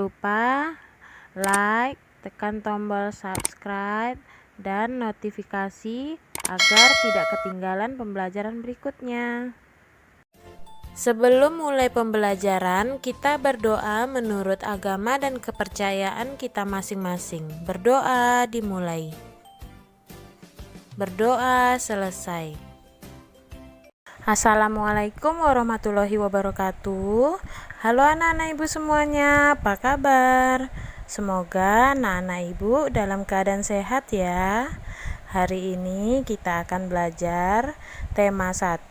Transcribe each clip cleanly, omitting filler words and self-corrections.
lupa like, tekan tombol subscribe, dan notifikasi agar tidak ketinggalan pembelajaran berikutnya. Sebelum mulai pembelajaran, kita berdoa menurut agama dan kepercayaan kita masing-masing. Berdoa dimulai. Berdoa selesai. Assalamualaikum warahmatullahi wabarakatuh. Halo anak-anak ibu semuanya, apa kabar? Semoga anak-anak ibu dalam keadaan sehat ya. Hari ini kita akan belajar tema 1,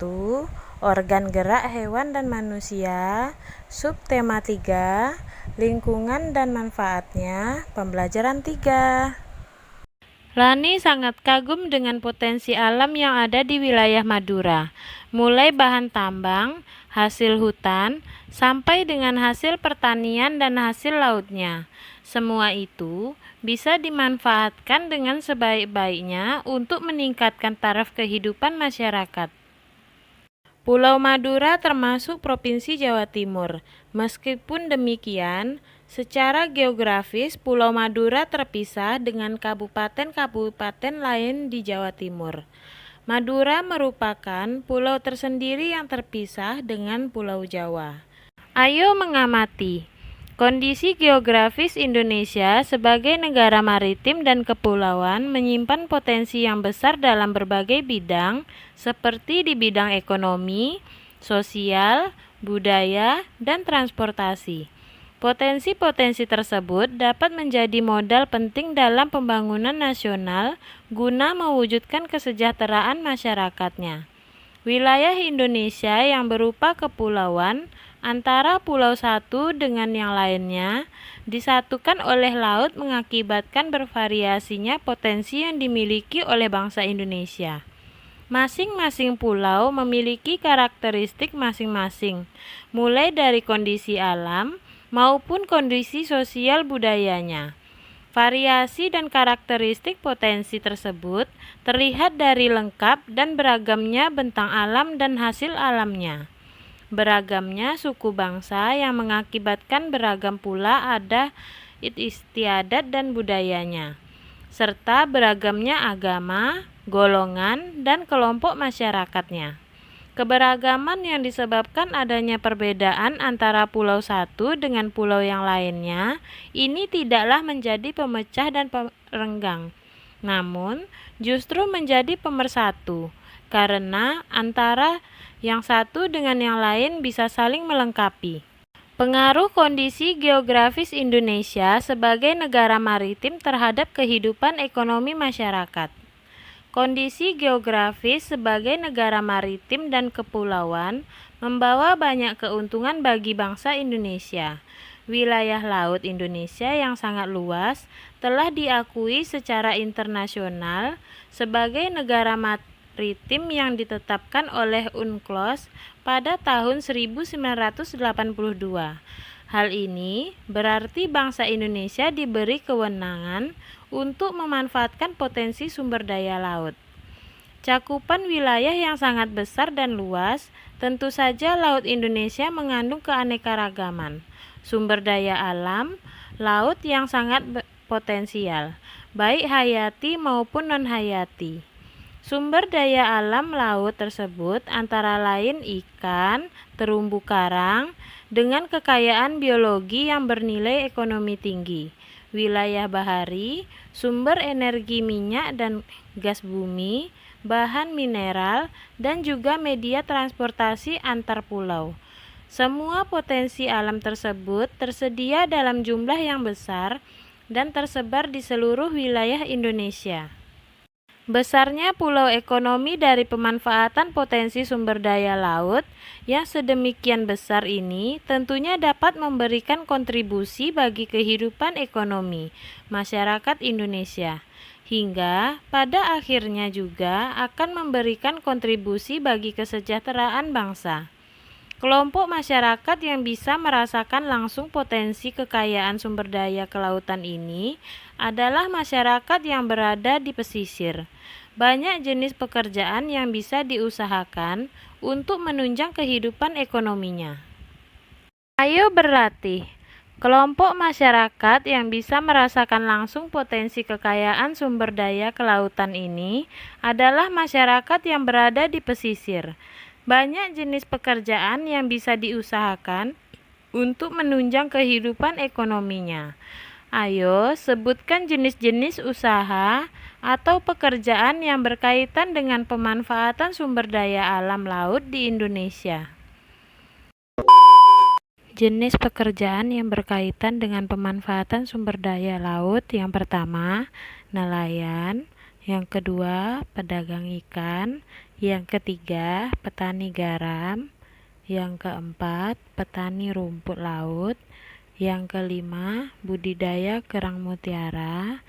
organ gerak hewan dan manusia, subtema 3, lingkungan dan manfaatnya, pembelajaran 3. Lani sangat kagum dengan potensi alam yang ada di wilayah Madura, mulai bahan tambang, hasil hutan, sampai dengan hasil pertanian dan hasil lautnya. Semua itu bisa dimanfaatkan dengan sebaik-baiknya untuk meningkatkan taraf kehidupan masyarakat. Pulau Madura termasuk Provinsi Jawa Timur. Meskipun demikian, secara geografis Pulau Madura terpisah dengan kabupaten-kabupaten lain di Jawa Timur. Madura merupakan pulau tersendiri yang terpisah dengan Pulau Jawa. Ayo mengamati kondisi geografis Indonesia sebagai negara maritim dan kepulauan menyimpan potensi yang besar dalam berbagai bidang, seperti di bidang ekonomi, sosial, budaya, dan transportasi. Potensi-potensi tersebut dapat menjadi modal penting dalam pembangunan nasional guna mewujudkan kesejahteraan masyarakatnya. Wilayah Indonesia yang berupa kepulauan antara pulau satu dengan yang lainnya disatukan oleh laut mengakibatkan bervariasinya potensi yang dimiliki oleh bangsa Indonesia. Masing-masing pulau memiliki karakteristik masing-masing, mulai dari kondisi alam maupun kondisi sosial budayanya. Variasi dan karakteristik potensi tersebut terlihat dari lengkap dan beragamnya bentang alam dan hasil alamnya. Beragamnya suku bangsa yang mengakibatkan beragam pula adat istiadat dan budayanya, serta beragamnya agama, golongan, dan kelompok masyarakatnya. Keberagaman yang disebabkan adanya perbedaan antara pulau satu dengan pulau yang lainnya ini tidaklah menjadi pemecah dan perenggang, namun justru menjadi pemersatu, karena antara yang satu dengan yang lain bisa saling melengkapi. Pengaruh kondisi geografis Indonesia sebagai negara maritim terhadap kehidupan ekonomi masyarakat. Kondisi geografis sebagai negara maritim dan kepulauan membawa banyak keuntungan bagi bangsa Indonesia. Wilayah laut Indonesia yang sangat luas telah diakui secara internasional sebagai negara maritim yang ditetapkan oleh UNCLOS pada tahun 1982. Hal ini berarti bangsa Indonesia diberi kewenangan untuk memanfaatkan potensi sumber daya laut. Cakupan wilayah yang sangat besar dan luas, tentu saja laut Indonesia mengandung keanekaragaman, sumber daya alam laut yang sangat potensial, baik hayati maupun non-hayati. Sumber daya alam laut tersebut antara lain ikan, terumbu karang, dengan kekayaan biologi yang bernilai ekonomi tinggi, wilayah bahari, sumber energi minyak dan gas bumi, bahan mineral, dan juga media transportasi antar pulau. Semua potensi alam tersebut tersedia dalam jumlah yang besar dan tersebar di seluruh wilayah Indonesia. Besarnya pulau ekonomi dari pemanfaatan potensi sumber daya laut yang sedemikian besar ini tentunya dapat memberikan kontribusi bagi kehidupan ekonomi masyarakat Indonesia, hingga pada akhirnya juga akan memberikan kontribusi bagi kesejahteraan bangsa. Kelompok masyarakat yang bisa merasakan langsung potensi kekayaan sumber daya kelautan ini adalah masyarakat yang berada di pesisir. Banyak jenis pekerjaan yang bisa diusahakan untuk menunjang kehidupan ekonominya. Ayo berlatih. Kelompok masyarakat yang bisa merasakan langsung potensi kekayaan sumber daya kelautan ini adalah masyarakat yang berada di pesisir. Banyak jenis pekerjaan yang bisa diusahakan untuk menunjang kehidupan ekonominya. Ayo, sebutkan jenis-jenis usaha atau pekerjaan yang berkaitan dengan pemanfaatan sumber daya alam laut di Indonesia. Jenis pekerjaan yang berkaitan dengan pemanfaatan sumber daya laut yang pertama, nelayan, yang kedua, pedagang ikan, yang ketiga, petani garam, yang keempat, petani rumput laut, yang kelima, budidaya kerang mutiara,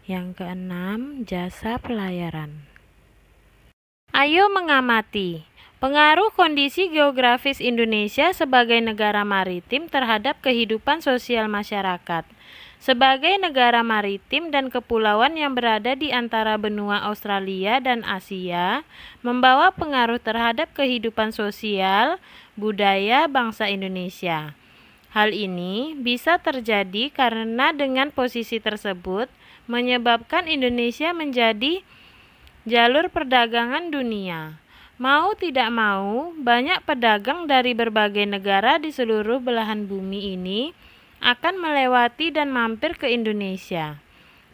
yang keenam, jasa pelayaran. Ayo mengamati pengaruh kondisi geografis Indonesia sebagai negara maritim terhadap kehidupan sosial masyarakat. Sebagai negara maritim dan kepulauan yang berada di antara benua Australia dan Asia, membawa pengaruh terhadap kehidupan sosial, budaya bangsa Indonesia. Hal ini bisa terjadi karena dengan posisi tersebut menyebabkan Indonesia menjadi jalur perdagangan dunia. Mau tidak mau, banyak pedagang dari berbagai negara di seluruh belahan bumi ini akan melewati dan mampir ke Indonesia.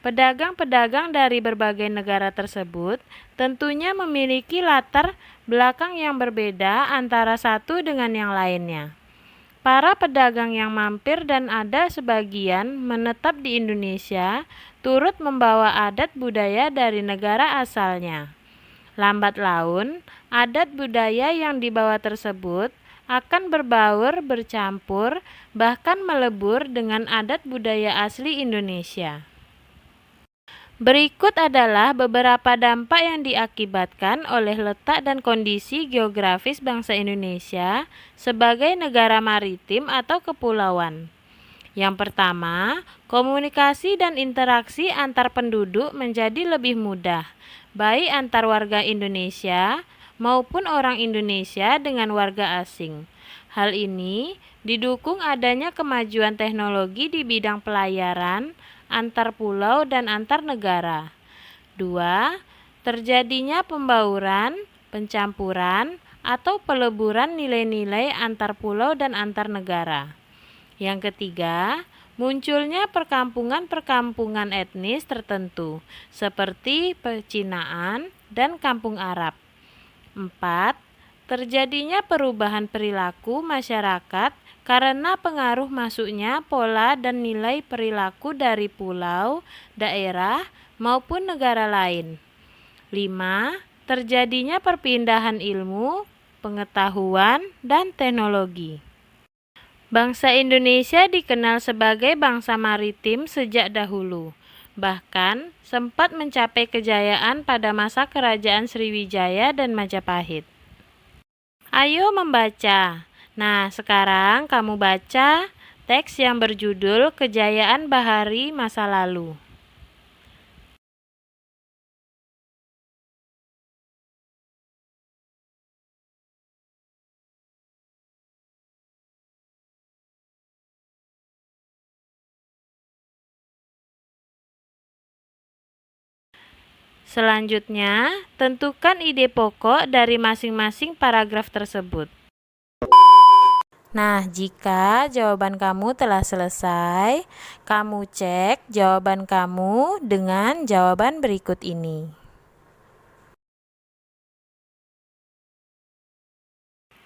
Pedagang-pedagang dari berbagai negara tersebut tentunya memiliki latar belakang yang berbeda antara satu dengan yang lainnya. Para pedagang yang mampir dan ada sebagian menetap di Indonesia turut membawa adat budaya dari negara asalnya. Lambat laun, adat budaya yang dibawa tersebut akan berbaur, bercampur, bahkan melebur dengan adat budaya asli Indonesia. Berikut adalah beberapa dampak yang diakibatkan oleh letak dan kondisi geografis bangsa Indonesia sebagai negara maritim atau kepulauan. Yang pertama, komunikasi dan interaksi antar penduduk menjadi lebih mudah, baik antar warga Indonesia maupun orang Indonesia dengan warga asing. Hal ini didukung adanya kemajuan teknologi di bidang pelayaran antar pulau dan antar negara. 2. Terjadinya pembauran, pencampuran, atau peleburan nilai-nilai antar pulau dan antar negara. Yang ketiga, munculnya perkampungan-perkampungan etnis tertentu, seperti Pecinaan dan Kampung Arab. 4. Terjadinya perubahan perilaku masyarakat karena pengaruh masuknya pola dan nilai perilaku dari pulau, daerah, maupun negara lain. 5. Terjadinya perpindahan ilmu, pengetahuan, dan teknologi. Bangsa Indonesia dikenal sebagai bangsa maritim sejak dahulu, bahkan sempat mencapai kejayaan pada masa kerajaan Sriwijaya dan Majapahit. Ayo membaca. Nah, sekarang kamu baca teks yang berjudul Kejayaan Bahari Masa Lalu. Selanjutnya, tentukan ide pokok dari masing-masing paragraf tersebut. Nah, jika jawaban kamu telah selesai, kamu cek jawaban kamu dengan jawaban berikut ini.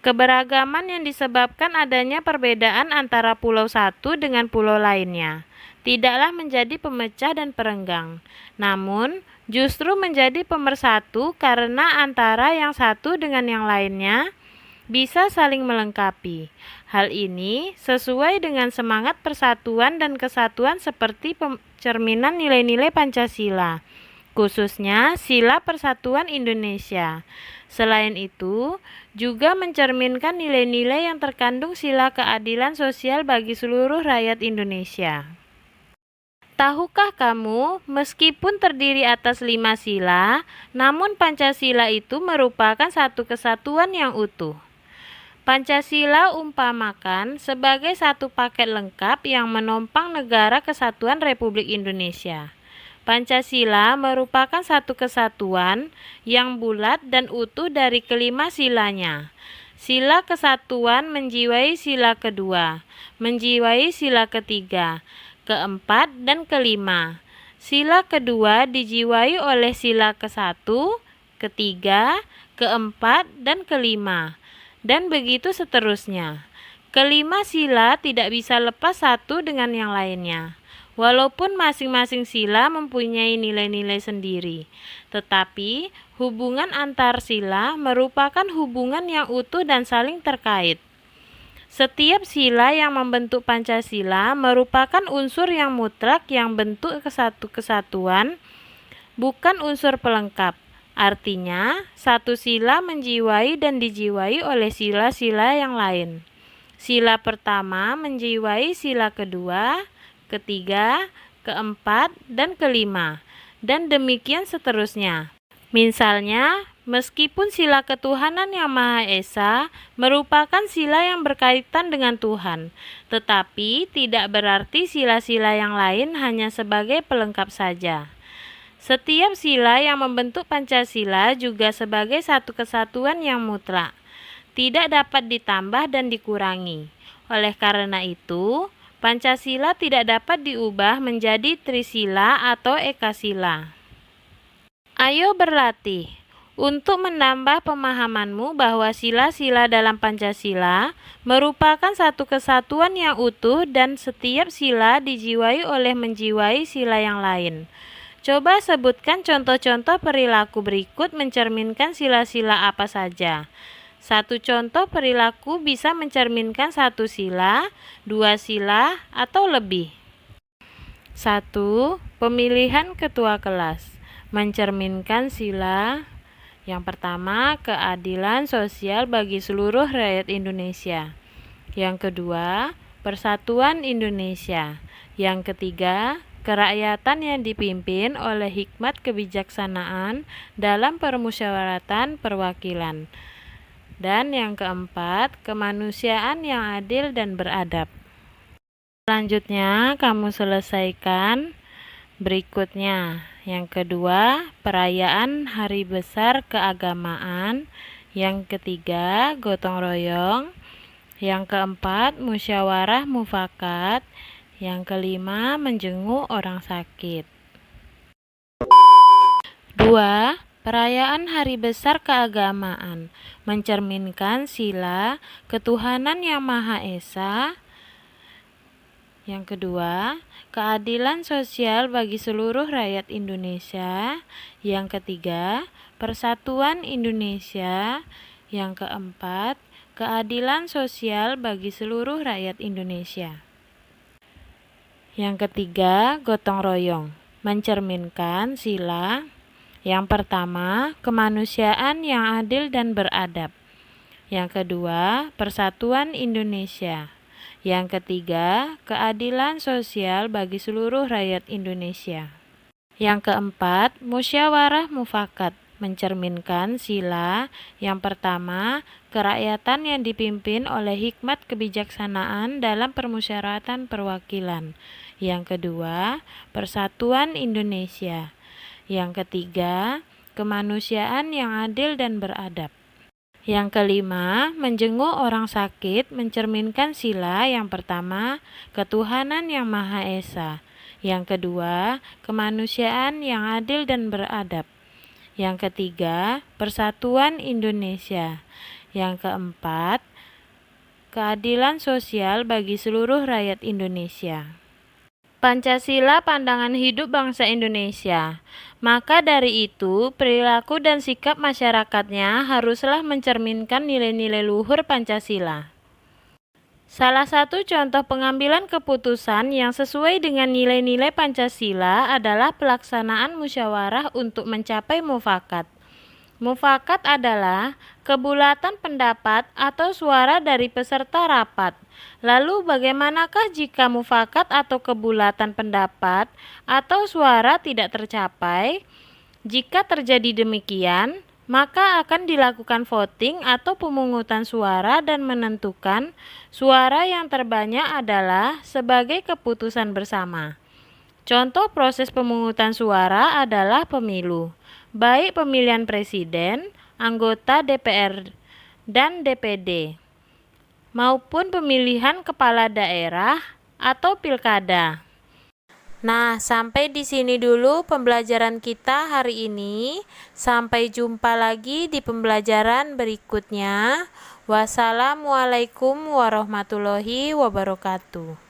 Keberagaman yang disebabkan adanya perbedaan antara pulau satu dengan pulau lainnya tidaklah menjadi pemecah dan perenggang, namun justru menjadi pemersatu karena antara yang satu dengan yang lainnya bisa saling melengkapi. Hal ini sesuai dengan semangat persatuan dan kesatuan seperti cerminan nilai-nilai Pancasila, khususnya Sila Persatuan Indonesia. Selain itu, juga mencerminkan nilai-nilai yang terkandung sila keadilan sosial bagi seluruh rakyat Indonesia. Tahukah kamu, meskipun terdiri atas 5 sila, namun Pancasila itu merupakan satu kesatuan yang utuh. Pancasila umpamakan sebagai satu paket lengkap yang menopang negara kesatuan Republik Indonesia. Pancasila merupakan satu kesatuan yang bulat dan utuh dari kelima silanya. Sila kesatuan menjiwai sila kedua, menjiwai sila ketiga, keempat, dan kelima. Sila kedua dijiwai oleh sila kesatu, ketiga, keempat, dan kelima. Dan begitu seterusnya. Kelima sila tidak bisa lepas satu dengan yang lainnya. Walaupun masing-masing sila mempunyai nilai-nilai sendiri, tetapi hubungan antar sila merupakan hubungan yang utuh dan saling terkait. Setiap sila yang membentuk Pancasila merupakan unsur yang mutlak yang bentuk kesatuan, bukan unsur pelengkap. Artinya, satu sila menjiwai dan dijiwai oleh sila-sila yang lain. Sila pertama menjiwai sila kedua, ketiga, keempat, dan kelima, dan demikian seterusnya. Misalnya, meskipun sila ketuhanan yang Maha Esa merupakan sila yang berkaitan dengan Tuhan, tetapi tidak berarti sila-sila yang lain hanya sebagai pelengkap saja. Setiap sila yang membentuk Pancasila juga sebagai satu kesatuan yang mutlak, tidak dapat ditambah dan dikurangi. Oleh karena itu, Pancasila tidak dapat diubah menjadi Trisila atau Ekasila. Ayo berlatih untuk menambah pemahamanmu bahwa sila-sila dalam Pancasila merupakan satu kesatuan yang utuh dan setiap sila dijiwai oleh menjiwai sila yang lain. Coba sebutkan contoh-contoh perilaku berikut mencerminkan sila-sila apa saja. Satu contoh perilaku bisa mencerminkan satu sila, dua sila, atau lebih. 1. Pemilihan ketua kelas mencerminkan sila. Yang pertama, keadilan sosial bagi seluruh rakyat Indonesia. Yang kedua, persatuan Indonesia. Yang ketiga, kerakyatan yang dipimpin oleh hikmat kebijaksanaan dalam permusyawaratan perwakilan. Dan yang keempat, kemanusiaan yang adil dan beradab. Selanjutnya, kamu selesaikan berikutnya. Yang kedua, perayaan hari besar keagamaan. Yang ketiga, gotong royong. Yang keempat, musyawarah mufakat. Yang kelima, menjenguk orang sakit. 2. Perayaan Hari Besar Keagamaan mencerminkan sila ketuhanan yang Maha Esa. Yang kedua, keadilan sosial bagi seluruh rakyat Indonesia. Yang ketiga, persatuan Indonesia. Yang keempat, keadilan sosial bagi seluruh rakyat Indonesia. Yang ketiga, gotong royong mencerminkan sila. Yang pertama, kemanusiaan yang adil dan beradab. Yang kedua, persatuan Indonesia. Yang ketiga, keadilan sosial bagi seluruh rakyat Indonesia. Yang keempat, musyawarah mufakat mencerminkan sila. Yang pertama, kerakyatan yang dipimpin oleh hikmat kebijaksanaan dalam permusyawaratan perwakilan. Yang kedua, persatuan Indonesia. Yang ketiga, kemanusiaan yang adil dan beradab. Yang kelima, menjenguk orang sakit mencerminkan sila. Yang pertama, ketuhanan yang Maha Esa. Yang kedua, kemanusiaan yang adil dan beradab. Yang ketiga, persatuan Indonesia. Yang keempat, keadilan sosial bagi seluruh rakyat Indonesia. Pancasila pandangan hidup bangsa Indonesia. Maka dari itu, perilaku dan sikap masyarakatnya haruslah mencerminkan nilai-nilai luhur Pancasila. Salah satu contoh pengambilan keputusan yang sesuai dengan nilai-nilai Pancasila adalah pelaksanaan musyawarah untuk mencapai mufakat. Mufakat adalah kebulatan pendapat atau suara dari peserta rapat. Lalu bagaimanakah jika mufakat atau kebulatan pendapat atau suara tidak tercapai? Jika terjadi demikian, maka akan dilakukan voting atau pemungutan suara dan menentukan suara yang terbanyak adalah sebagai keputusan bersama. Contoh proses pemungutan suara adalah pemilu, baik pemilihan presiden, anggota DPR dan DPD, maupun pemilihan kepala daerah atau pilkada. Nah, sampai di sini dulu pembelajaran kita hari ini. Sampai jumpa lagi di pembelajaran berikutnya. Wassalamualaikum warahmatullahi wabarakatuh.